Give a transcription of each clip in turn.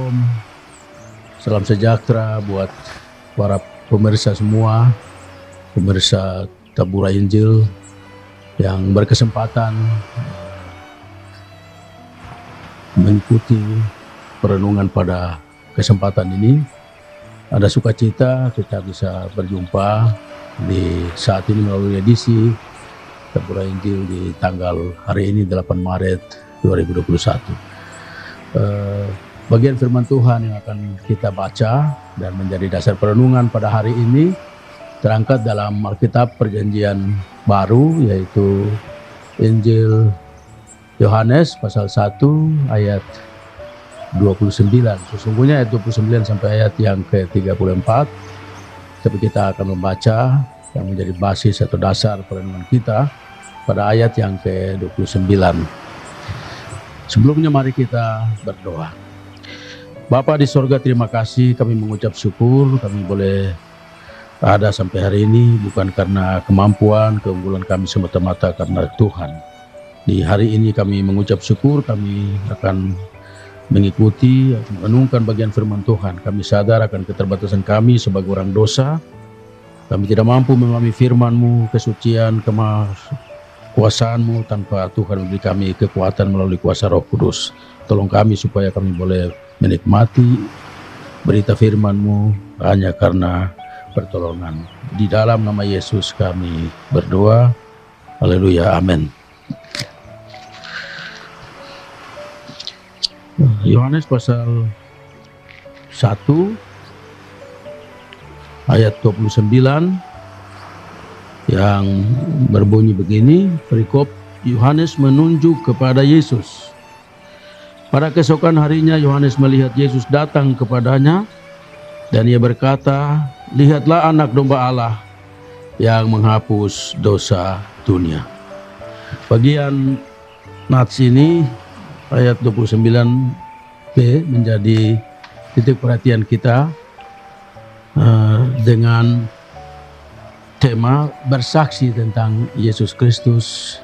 Shalom, salam sejahtera buat para pemirsa semua, pemirsa Tabura Injil yang berkesempatan mengikuti perenungan pada kesempatan ini. Ada sukacita kita bisa berjumpa di saat ini melalui edisi Tabura Injil di tanggal hari ini 8 Maret 2021. Bagian firman Tuhan yang akan kita baca dan menjadi dasar perenungan pada hari ini terangkat dalam Alkitab Perjanjian Baru, yaitu Injil Yohanes pasal 1 ayat 29. Sesungguhnya ayat 29 sampai ayat yang ke-34. Tapi kita akan membaca yang menjadi basis atau dasar perenungan kita pada ayat yang ke-29. Sebelumnya mari kita berdoa. Bapa di sorga, terima kasih, kami mengucap syukur kami boleh ada sampai hari ini bukan karena kemampuan, keunggulan kami semata-mata karena Tuhan. Di hari ini kami mengucap syukur, kami akan mengikuti, menungkan bagian firman Tuhan. Kami sadar akan keterbatasan kami sebagai orang dosa. Kami tidak mampu memahami firman-Mu, kesucian, kuasaan-Mu tanpa Tuhan memberi kami kekuatan melalui kuasa Roh Kudus. Tolong kami supaya kami boleh menikmati berita firman-Mu hanya karena pertolongan. Di dalam nama Yesus kami berdoa. Haleluya, amin. Yohanes pasal 1 ayat 29 yang berbunyi begini, perikop Yohanes menunjuk kepada Yesus. Pada keesokan harinya Yohanes melihat Yesus datang kepadanya dan ia berkata, "Lihatlah anak domba Allah yang menghapus dosa dunia." Bagian nats ini ayat 29b menjadi titik perhatian kita dengan tema bersaksi tentang Yesus Kristus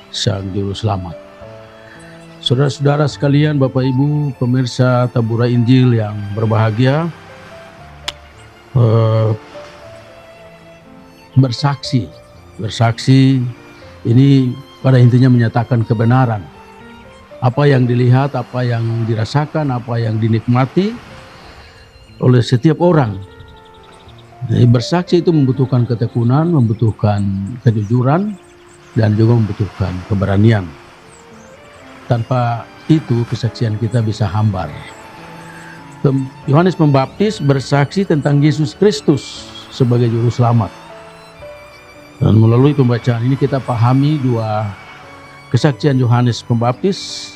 Sang Juru Selamat. Saudara-saudara sekalian, Bapak Ibu, pemirsa Tabura Injil yang berbahagia, bersaksi ini pada intinya menyatakan kebenaran. Apa yang dilihat, apa yang dirasakan, apa yang dinikmati oleh setiap orang. Jadi bersaksi itu membutuhkan ketekunan, membutuhkan kejujuran, dan juga membutuhkan keberanian. Tanpa itu kesaksian kita bisa hambar. Yohanes Pembaptis bersaksi tentang Yesus Kristus sebagai Juru Selamat. Dan melalui pembacaan ini kita pahami dua kesaksian Yohanes Pembaptis.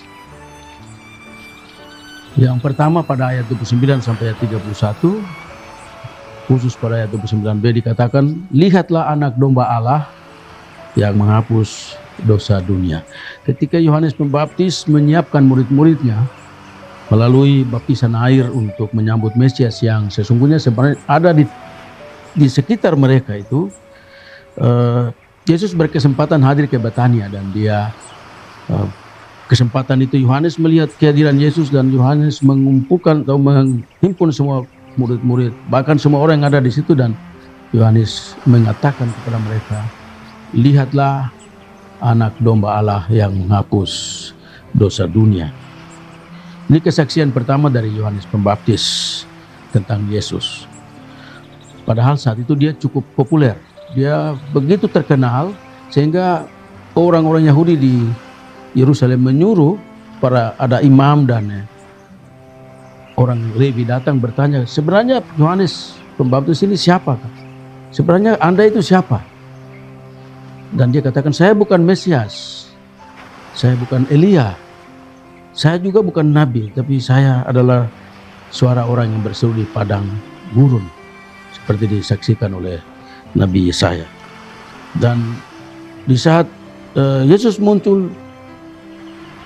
Yang pertama pada ayat 29 sampai ayat 31. Khusus pada ayat 29b dikatakan, "Lihatlah anak domba Allah yang menghapus dosa dunia." Ketika Yohanes Pembaptis menyiapkan murid-muridnya melalui baptisan air untuk menyambut Mesias yang sesungguhnya sebenarnya ada di sekitar mereka itu, Yesus berkesempatan hadir ke Betania dan dia kesempatan itu Yohanes melihat kehadiran Yesus dan Yohanes mengumpulkan atau menghimpun semua murid-murid, bahkan semua orang yang ada di situ, dan Yohanes mengatakan kepada mereka, "Lihatlah anak domba Allah yang menghapus dosa dunia." Ini kesaksian pertama dari Yohanes Pembaptis tentang Yesus. Padahal saat itu dia cukup populer, dia begitu terkenal sehingga orang-orang Yahudi di Yerusalem menyuruh ada imam dan orang Lewi datang bertanya, "Sebenarnya Yohanes Pembaptis ini siapa? Sebenarnya Anda itu siapa?" Dan dia katakan, "Saya bukan Mesias, saya bukan Elia, saya juga bukan Nabi, tapi saya adalah suara orang yang berseru di padang gurun," seperti disaksikan oleh Nabi Yesaya. Dan di saat Yesus muncul,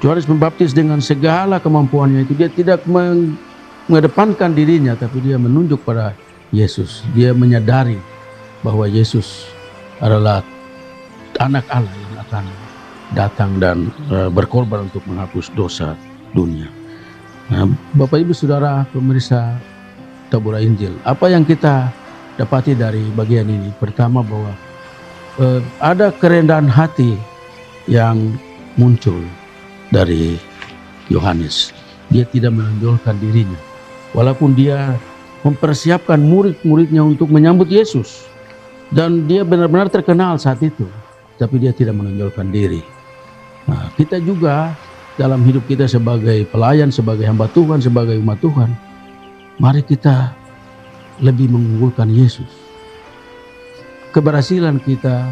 Yohanes Pembaptis dengan segala kemampuannya itu, dia tidak mengedepankan dirinya, tapi dia menunjuk pada Yesus. Dia menyadari bahwa Yesus adalah anak Allah yang akan datang dan berkorban untuk menghapus dosa dunia. Nah, Bapak Ibu Saudara pemirsa Tabura Injil, apa yang kita dapati dari bagian ini? Pertama bahwa ada kerendahan hati yang muncul dari Yohanes. Dia tidak menonjolkan dirinya, walaupun dia mempersiapkan murid-muridnya untuk menyambut Yesus, dan dia benar-benar terkenal saat itu, tapi dia tidak menonjolkan diri. Nah, kita juga dalam hidup kita sebagai pelayan, sebagai hamba Tuhan, sebagai umat Tuhan, mari kita lebih mengunggulkan Yesus. Keberhasilan kita,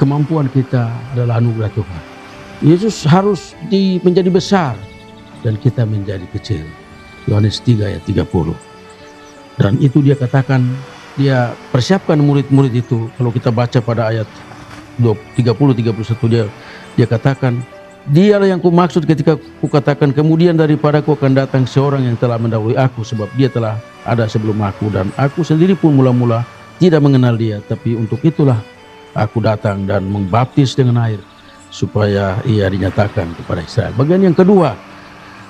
kemampuan kita adalah anugerah Tuhan. Yesus harus menjadi besar dan kita menjadi kecil. Yohanes 3 ayat 30. Dan itu dia katakan, dia persiapkan murid-murid itu. Kalau kita baca pada ayat 30-31 dia katakan, dialah yang kumaksud ketika kukatakan kemudian daripada aku akan datang seorang yang telah mendahului aku, sebab dia telah ada sebelum aku, dan aku sendiri pun mula-mula tidak mengenal dia, tapi untuk itulah aku datang dan membaptis dengan air supaya ia dinyatakan kepada Israel. Bagian yang kedua,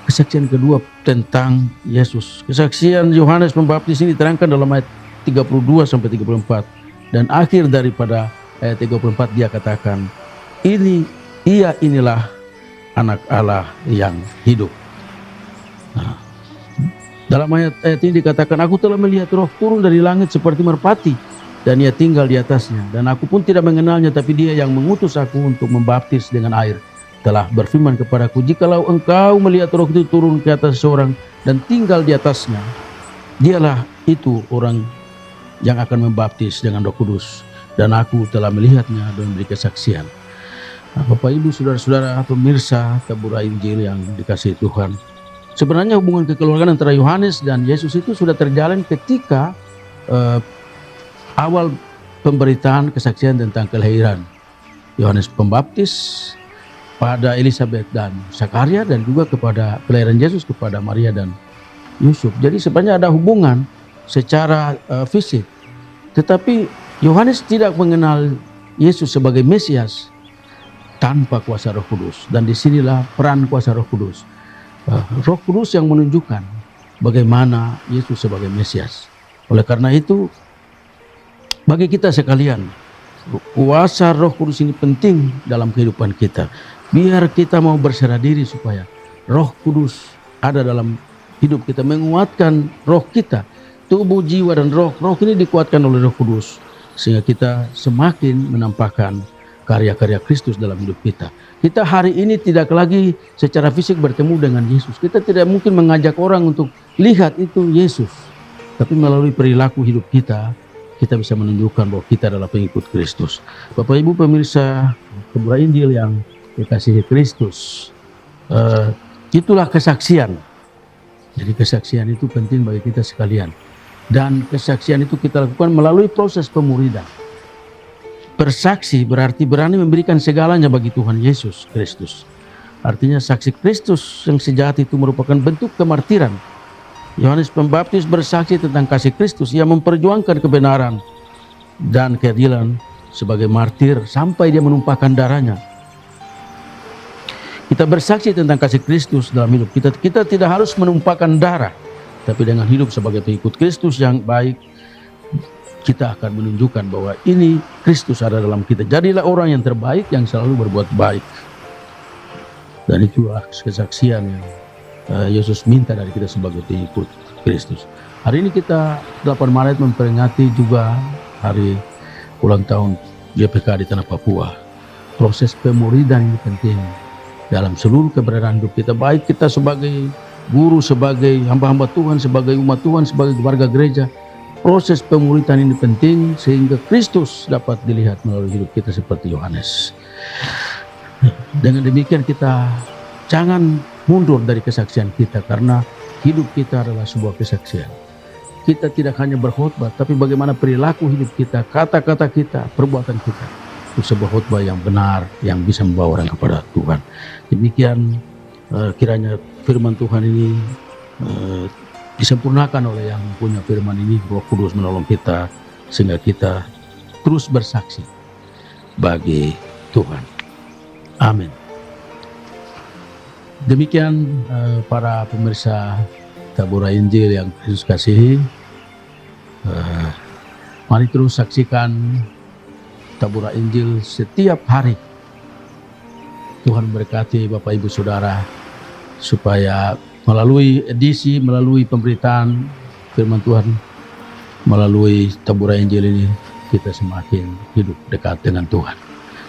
kesaksian kedua tentang Yesus. Kesaksian Yohanes Pembaptis ini diterangkan dalam ayat 32 sampai 34, dan akhir daripada ayat 34 dia katakan, inilah anak Allah yang hidup. Nah, dalam ayat ini dikatakan, aku telah melihat roh turun dari langit seperti merpati, dan ia tinggal di atasnya. Dan aku pun tidak mengenalnya, tapi dia yang mengutus aku untuk membaptis dengan air telah berfirman kepadaku, jikalau engkau melihat roh itu turun ke atas seorang dan tinggal di atasnya, dialah itu orang yang akan membaptis dengan Roh Kudus. Dan aku telah melihatnya dan memberi kesaksian. Nah, Bapak Ibu Saudara-saudara pemirsa Tabura Injil yang dikasihi Tuhan, sebenarnya hubungan kekeluargaan antara Yohanes dan Yesus itu sudah terjalin ketika awal pemberitaan kesaksian tentang kelahiran Yohanes Pembaptis pada Elizabeth dan Zakaria, dan juga kepada kelahiran Yesus kepada Maria dan Yusuf. Jadi sebenarnya ada hubungan secara fisik, tetapi Yohanes tidak mengenal Yesus sebagai Mesias tanpa kuasa Roh Kudus, dan disinilah peran kuasa Roh Kudus. Roh Kudus yang menunjukkan bagaimana Yesus sebagai Mesias. Oleh karena itu, bagi kita sekalian, kuasa Roh Kudus ini penting dalam kehidupan kita. Biar kita mau berserah diri supaya Roh Kudus ada dalam hidup kita, menguatkan roh kita, tubuh, jiwa, dan roh. Roh ini dikuatkan oleh Roh Kudus, sehingga kita semakin menampakkan karya-karya Kristus dalam hidup kita. Kita hari ini tidak lagi secara fisik bertemu dengan Yesus. Kita tidak mungkin mengajak orang untuk lihat itu Yesus. Tapi melalui perilaku hidup kita, kita bisa menunjukkan bahwa kita adalah pengikut Kristus. Bapak Ibu pemirsa Tabura Injil yang dikasihi Kristus, itulah kesaksian. Jadi kesaksian itu penting bagi kita sekalian. Dan kesaksian itu kita lakukan melalui proses pemuridan. Bersaksi berarti berani memberikan segalanya bagi Tuhan Yesus Kristus. Artinya saksi Kristus yang sejati itu merupakan bentuk kemartiran. Yohanes Pembaptis bersaksi tentang kasih Kristus. Ia memperjuangkan kebenaran dan keadilan sebagai martir sampai dia menumpahkan darahnya. Kita bersaksi tentang kasih Kristus dalam hidup kita. Kita tidak harus menumpahkan darah, tapi dengan hidup sebagai pengikut Kristus yang baik, kita akan menunjukkan bahwa ini Kristus ada dalam kita. Jadilah orang yang terbaik yang selalu berbuat baik. Dan itulah kesaksian yang Yesus minta dari kita sebagai pengikut Kristus. Hari ini kita 8 Maret memperingati juga hari ulang tahun GPK di Tanah Papua. Proses pemuridan ini penting dalam seluruh keberadaan hidup kita. Baik kita sebagai guru, sebagai hamba-hamba Tuhan, sebagai umat Tuhan, sebagai warga gereja. Proses pemuridan ini penting sehingga Kristus dapat dilihat melalui hidup kita seperti Yohanes. Dengan demikian kita jangan mundur dari kesaksian kita, karena hidup kita adalah sebuah kesaksian. Kita tidak hanya berkhotbah, tapi bagaimana perilaku hidup kita, kata-kata kita, perbuatan kita. Itu sebuah khotbah yang benar, yang bisa membawa orang kepada Tuhan. Demikian kiranya firman Tuhan ini disempurnakan oleh yang punya firman ini. Roh Kudus menolong kita sehingga kita terus bersaksi bagi Tuhan. Amin. Demikian para pemirsa Tabura Injil yang Kristus kasihi, mari terus saksikan Tabura Injil setiap hari. Tuhan berkati Bapak Ibu Saudara supaya melalui edisi, melalui pemberitaan firman Tuhan, melalui Tabura Injil ini kita semakin hidup dekat dengan Tuhan.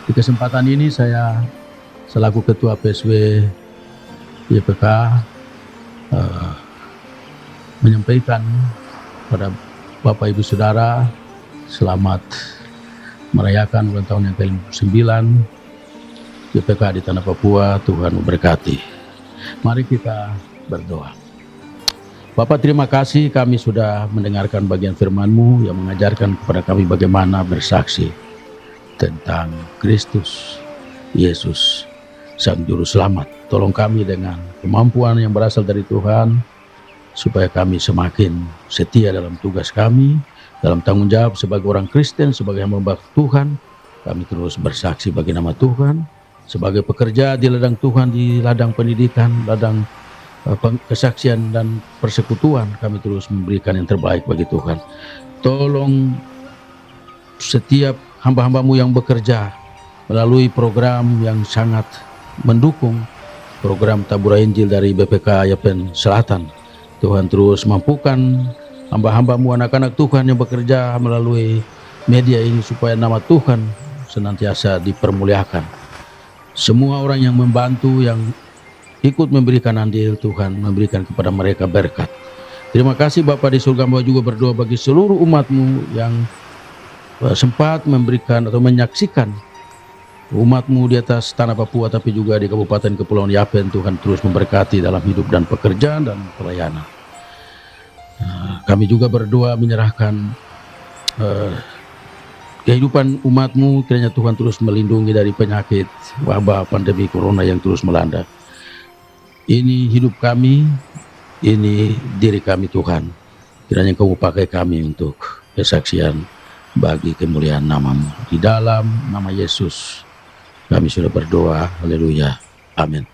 Di kesempatan ini saya selaku Ketua PSW YPK menyampaikan pada Bapak Ibu Saudara selamat merayakan ulang tahun yang ke-59 YPK di Tanah Papua. Tuhan memberkati. Mari kita berdoa. Bapa, terima kasih kami sudah mendengarkan bagian firman-Mu yang mengajarkan kepada kami bagaimana bersaksi tentang Kristus Yesus Sang Juru Selamat. Tolong kami dengan kemampuan yang berasal dari Tuhan, supaya kami semakin setia dalam tugas kami, dalam tanggung jawab sebagai orang Kristen, sebagai hamba Tuhan. Kami terus bersaksi bagi nama Tuhan, sebagai pekerja di ladang Tuhan, di ladang pendidikan, ladang kesaksian dan persekutuan. Kami terus memberikan yang terbaik bagi Tuhan. Tolong setiap hamba-hamba-Mu yang bekerja melalui program yang sangat mendukung, program Tabura Injil dari BPK Yapen Selatan. Tuhan terus mampukan hamba-hamba-Mu, anak-anak Tuhan yang bekerja melalui media ini, supaya nama Tuhan senantiasa dipermuliakan. Semua orang yang membantu, yang ikut memberikan andil, Tuhan memberikan kepada mereka berkat. Terima kasih Bapa di surga. Hamba juga berdoa bagi seluruh umat-Mu yang sempat memberikan atau menyaksikan umat-Mu di atas tanah Papua, tapi juga di Kabupaten Kepulauan Yapen. Tuhan terus memberkati dalam hidup dan pekerjaan dan pelayanan. Kami juga berdoa menyerahkan kehidupan umat-Mu, kiranya Tuhan terus melindungi dari penyakit wabah pandemi corona yang terus melanda. Ini hidup kami, ini diri kami Tuhan. Kiranya Engkau pakai kami untuk kesaksian bagi kemuliaan nama-Mu. Di dalam nama Yesus kami sudah berdoa. Haleluya. Amin.